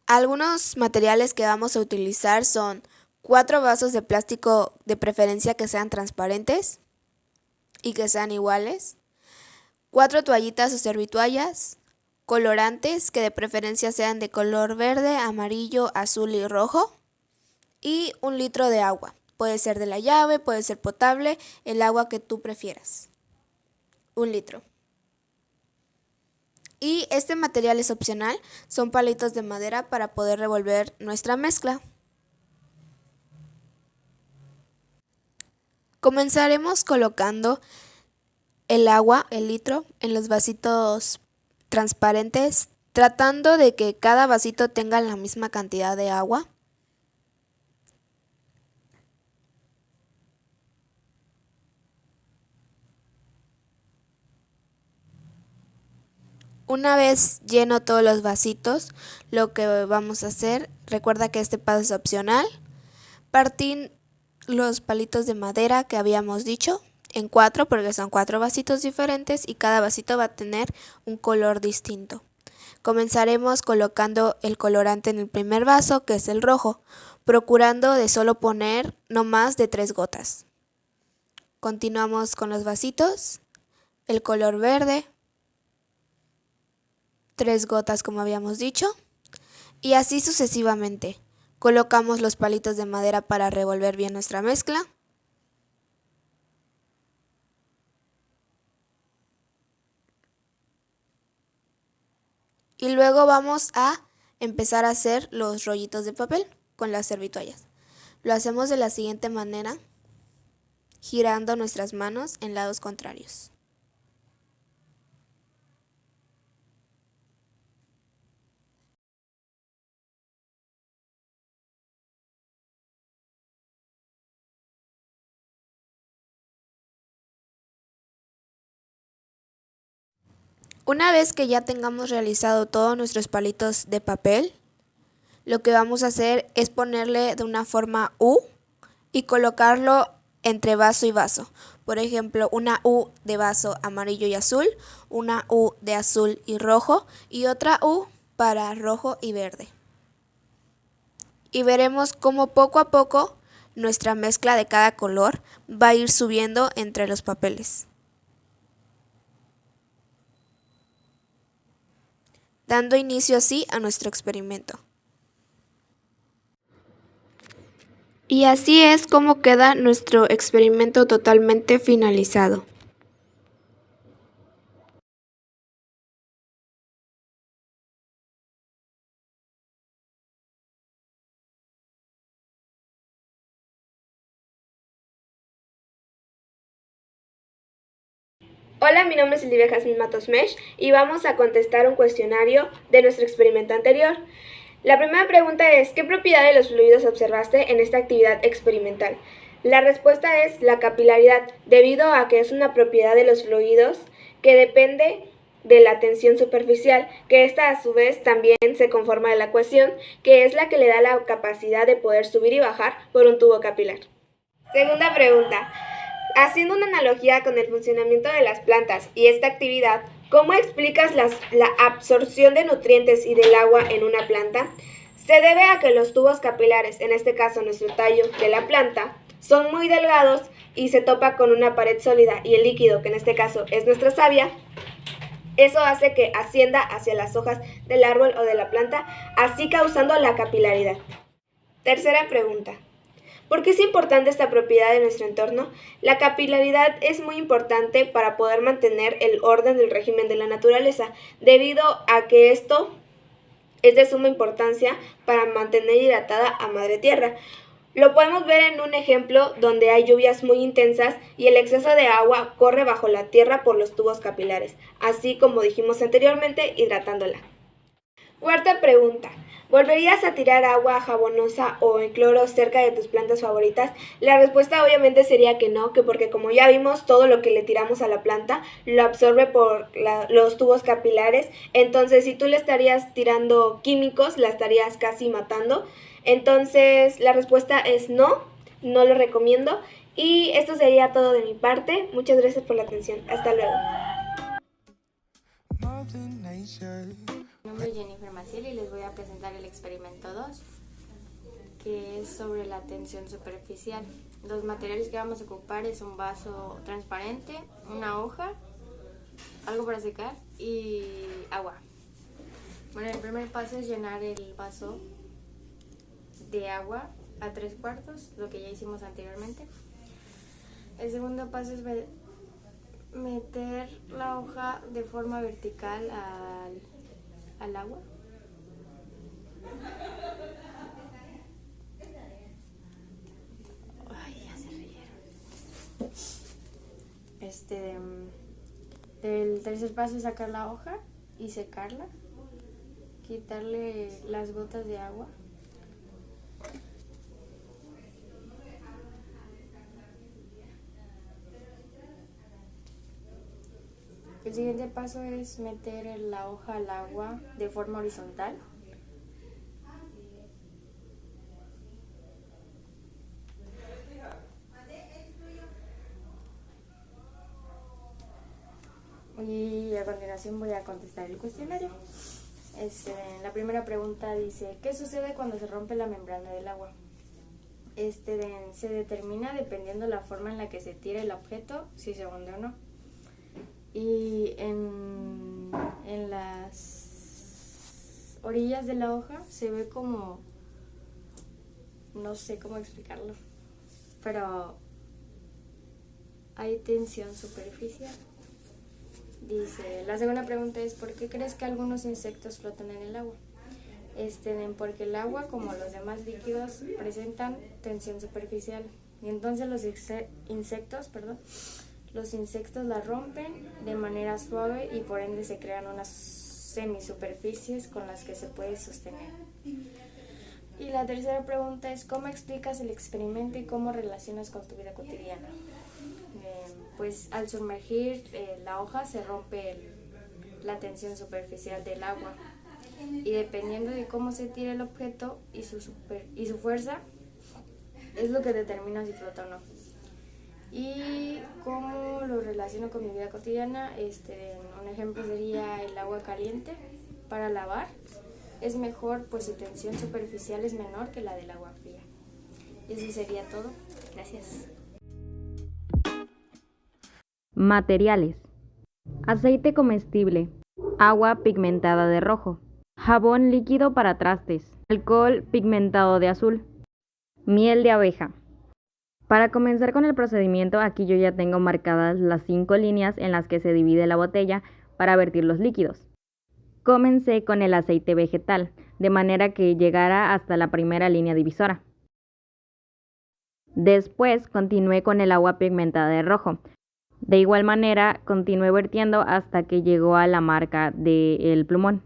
Algunos materiales que vamos a utilizar son 4 vasos de plástico, de preferencia que sean transparentes y que sean iguales, 4 toallitas o servitoallas, colorantes que de preferencia sean de color verde, amarillo, azul y rojo, y 1 litro de agua. Puede ser de la llave, puede ser potable, el agua que tú prefieras. 1 litro. Y este material es opcional, son palitos de madera para poder revolver nuestra mezcla. Comenzaremos colocando el agua, el litro, en los vasitos transparentes, tratando de que cada vasito tenga la misma cantidad de agua. Una vez lleno todos los vasitos, lo que vamos a hacer, recuerda que este paso es opcional, partir los palitos de madera que habíamos dicho en 4 porque son 4 vasitos diferentes y cada vasito va a tener un color distinto. Comenzaremos colocando el colorante en el primer vaso, que es el rojo, procurando de solo poner no más de 3 gotas. Continuamos con los vasitos, el color verde, 3 gotas como habíamos dicho, y así sucesivamente. Colocamos los palitos de madera para revolver bien nuestra mezcla. Y luego vamos a empezar a hacer los rollitos de papel con las servitoallas. Lo hacemos de la siguiente manera, girando nuestras manos en lados contrarios. Una vez que ya tengamos realizado todos nuestros palitos de papel, lo que vamos a hacer es ponerle de una forma U y colocarlo entre vaso y vaso. Por ejemplo, una U de vaso amarillo y azul, una U de azul y rojo y otra U para rojo y verde. Y veremos cómo poco a poco nuestra mezcla de cada color va a ir subiendo entre los papeles, dando inicio así a nuestro experimento. Y así es como queda nuestro experimento totalmente finalizado. Hola, mi nombre es Olivia Jasmine Matos Mesh y vamos a contestar un cuestionario de nuestro experimento anterior. La primera pregunta es, ¿qué propiedad de los fluidos observaste en esta actividad experimental? La respuesta es la capilaridad, debido a que es una propiedad de los fluidos que depende de la tensión superficial, que esta a su vez también se conforma de la cohesión, que es la que le da la capacidad de poder subir y bajar por un tubo capilar. Segunda pregunta. Haciendo una analogía con el funcionamiento de las plantas y esta actividad, ¿cómo explicas la absorción de nutrientes y del agua en una planta? Se debe a que los tubos capilares, en este caso nuestro tallo de la planta, son muy delgados y se topa con una pared sólida y el líquido, que en este caso es nuestra savia, eso hace que ascienda hacia las hojas del árbol o de la planta, así causando la capilaridad. Tercera pregunta. ¿Por qué es importante esta propiedad de nuestro entorno? La capilaridad es muy importante para poder mantener el orden del régimen de la naturaleza, debido a que esto es de suma importancia para mantener hidratada a Madre Tierra. Lo podemos ver en un ejemplo donde hay lluvias muy intensas y el exceso de agua corre bajo la tierra por los tubos capilares, así como dijimos anteriormente, hidratándola. Cuarta pregunta. ¿Volverías a tirar agua jabonosa o en cloro cerca de tus plantas favoritas? La respuesta obviamente sería que no, que porque como ya vimos, todo lo que le tiramos a la planta lo absorbe por los tubos capilares. Entonces, si tú le estarías tirando químicos, la estarías casi matando. Entonces, la respuesta es no, no lo recomiendo. Y esto sería todo de mi parte. Muchas gracias por la atención. Hasta luego. Mi nombre es Jennifer Maciel y les voy a presentar el experimento 2, que es sobre la tensión superficial. Los materiales que vamos a ocupar es un vaso transparente, una hoja, algo para secar y agua. Bueno, el primer paso es llenar el vaso de agua a 3/4, lo que ya hicimos anteriormente. El segundo paso es meter la hoja de forma vertical al agua. Ay, ya se rieron. El tercer paso es sacar la hoja y secarla, quitarle las gotas de agua. El siguiente paso es meter la hoja al agua de forma horizontal. Y a continuación voy a contestar el cuestionario. La primera pregunta dice: ¿qué sucede cuando se rompe la membrana del agua? Se determina dependiendo la forma en la que se tire el objeto, si se hunde o no. Y en las orillas de la hoja se ve como, no sé cómo explicarlo, pero hay tensión superficial. Dice, la segunda pregunta es: ¿por qué crees que algunos insectos flotan en el agua? Porque el agua, como los demás líquidos, presentan tensión superficial, y entonces los insectos la rompen de manera suave y por ende se crean unas semisuperficies con las que se puede sostener. Y la tercera pregunta es: ¿cómo explicas el experimento y cómo relacionas con tu vida cotidiana? Pues al sumergir la hoja se rompe la tensión superficial del agua, y dependiendo de cómo se tire el objeto y su fuerza es lo que determina si flota o no. Y cómo lo relaciono con mi vida cotidiana, un ejemplo sería el agua caliente para lavar. Es mejor pues su tensión superficial es menor que la del agua fría. Y eso sería todo. Gracias. Materiales: aceite comestible, agua pigmentada de rojo, jabón líquido para trastes, alcohol pigmentado de azul, miel de abeja. Para comenzar con el procedimiento, aquí yo ya tengo marcadas las 5 líneas en las que se divide la botella para vertir los líquidos. Comencé con el aceite vegetal, de manera que llegara hasta la primera línea divisora. Después continué con el agua pigmentada de rojo. De igual manera, continué vertiendo hasta que llegó a la marca del plumón.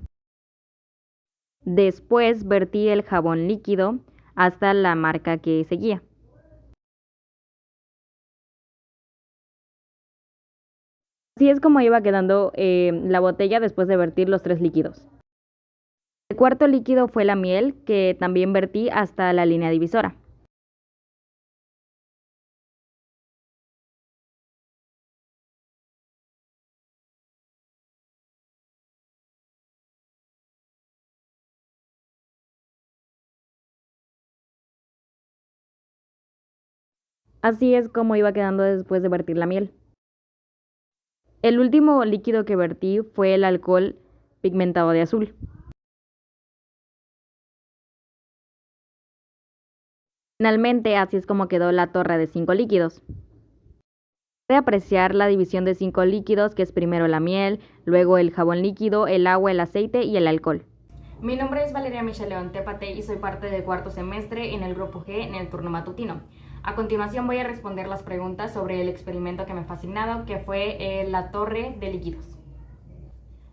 Después vertí el jabón líquido hasta la marca que seguía. Así es como iba quedando la botella después de vertir los 3 líquidos. El cuarto líquido fue la miel, que también vertí hasta la línea divisora. Así es como iba quedando después de vertir la miel. El último líquido que vertí fue el alcohol pigmentado de azul. Finalmente, así es como quedó la torre de 5 líquidos. Puede apreciar la división de 5 líquidos, que es primero la miel, luego el jabón líquido, el agua, el aceite y el alcohol. Mi nombre es Valeria Michelle León Tépate y soy parte del 4º semestre en el grupo G en el turno matutino. A continuación voy a responder las preguntas sobre el experimento que me fue asignado, que fue la torre de líquidos.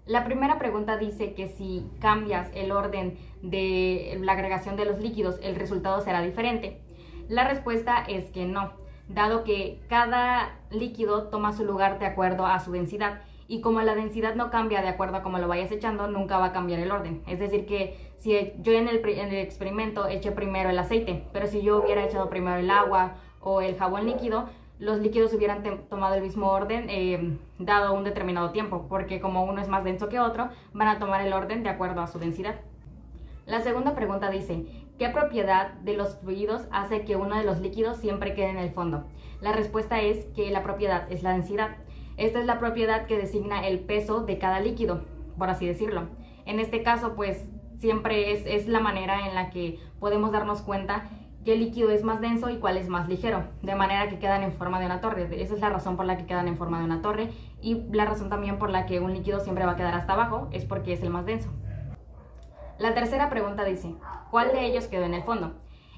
La primera pregunta dice que si cambias el orden de la agregación de los líquidos, el resultado será diferente. La respuesta es que no, dado que cada líquido toma su lugar de acuerdo a su densidad. Y como la densidad no cambia de acuerdo a cómo lo vayas echando, nunca va a cambiar el orden. Es decir que si yo en el experimento eché primero el aceite, pero si yo hubiera echado primero el agua o el jabón líquido, los líquidos hubieran tomado el mismo orden dado un determinado tiempo, porque como uno es más denso que otro, van a tomar el orden de acuerdo a su densidad. La segunda pregunta dice, ¿qué propiedad de los fluidos hace que uno de los líquidos siempre quede en el fondo? La respuesta es que la propiedad es la densidad. Esta es la propiedad que designa el peso de cada líquido, por así decirlo. En este caso, pues siempre es la manera en la que podemos darnos cuenta qué líquido es más denso y cuál es más ligero, de manera que quedan en forma de una torre. Esa es la razón por la que quedan en forma de una torre, y la razón también por la que un líquido siempre va a quedar hasta abajo es porque es el más denso. La tercera pregunta dice, ¿cuál de ellos quedó en el fondo?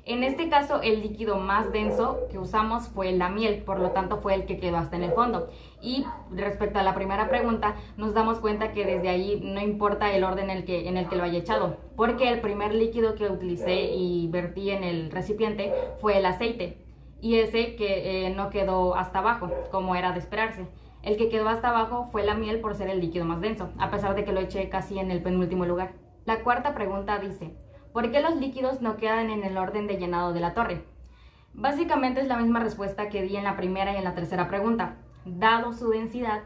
En este caso, el líquido más denso que usamos fue la miel, por lo tanto fue el que quedó hasta en el fondo. Y respecto a la primera pregunta, nos damos cuenta que desde ahí no importa el orden en el que lo haya echado, porque el primer líquido que utilicé y vertí en el recipiente fue el aceite, y ese que no quedó hasta abajo, como era de esperarse. El que quedó hasta abajo fue la miel por ser el líquido más denso, a pesar de que lo eché casi en el penúltimo lugar. La cuarta pregunta dice, ¿por qué los líquidos no quedan en el orden de llenado de la torre? Básicamente es la misma respuesta que di en la primera y en la tercera pregunta. Dado su densidad,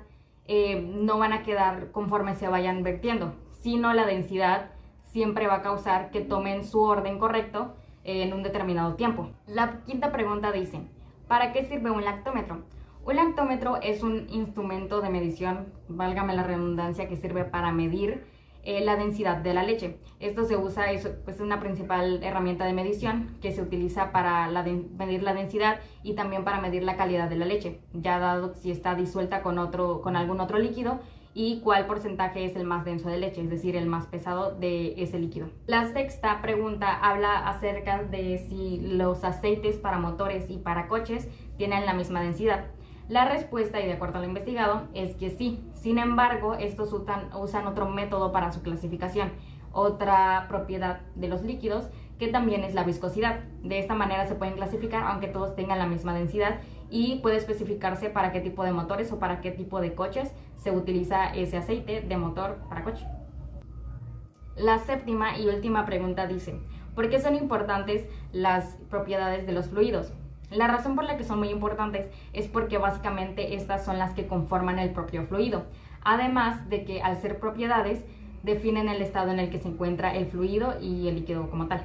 no van a quedar conforme se vayan vertiendo, sino la densidad siempre va a causar que tomen su orden correcto en un determinado tiempo. La quinta pregunta dice, ¿para qué sirve un lactómetro? Un lactómetro es un instrumento de medición, válgame la redundancia, que sirve para medir la densidad de la leche. Esto se usa, es una principal herramienta de medición que se utiliza para medir la densidad y también para medir la calidad de la leche, ya dado si está disuelta con algún otro líquido y cuál porcentaje es el más denso de leche, es decir, el más pesado de ese líquido. La sexta pregunta habla acerca de si los aceites para motores y para coches tienen la misma densidad. La respuesta, y de acuerdo a lo investigado, es que sí. Sin embargo, estos usan otro método para su clasificación, otra propiedad de los líquidos, que también es la viscosidad. De esta manera se pueden clasificar aunque todos tengan la misma densidad, y puede especificarse para qué tipo de motores o para qué tipo de coches se utiliza ese aceite de motor para coche. La séptima y última pregunta dice, ¿por qué son importantes las propiedades de los fluidos? La razón por la que son muy importantes es porque básicamente estas son las que conforman el propio fluido, además de que al ser propiedades definen el estado en el que se encuentra el fluido y el líquido como tal.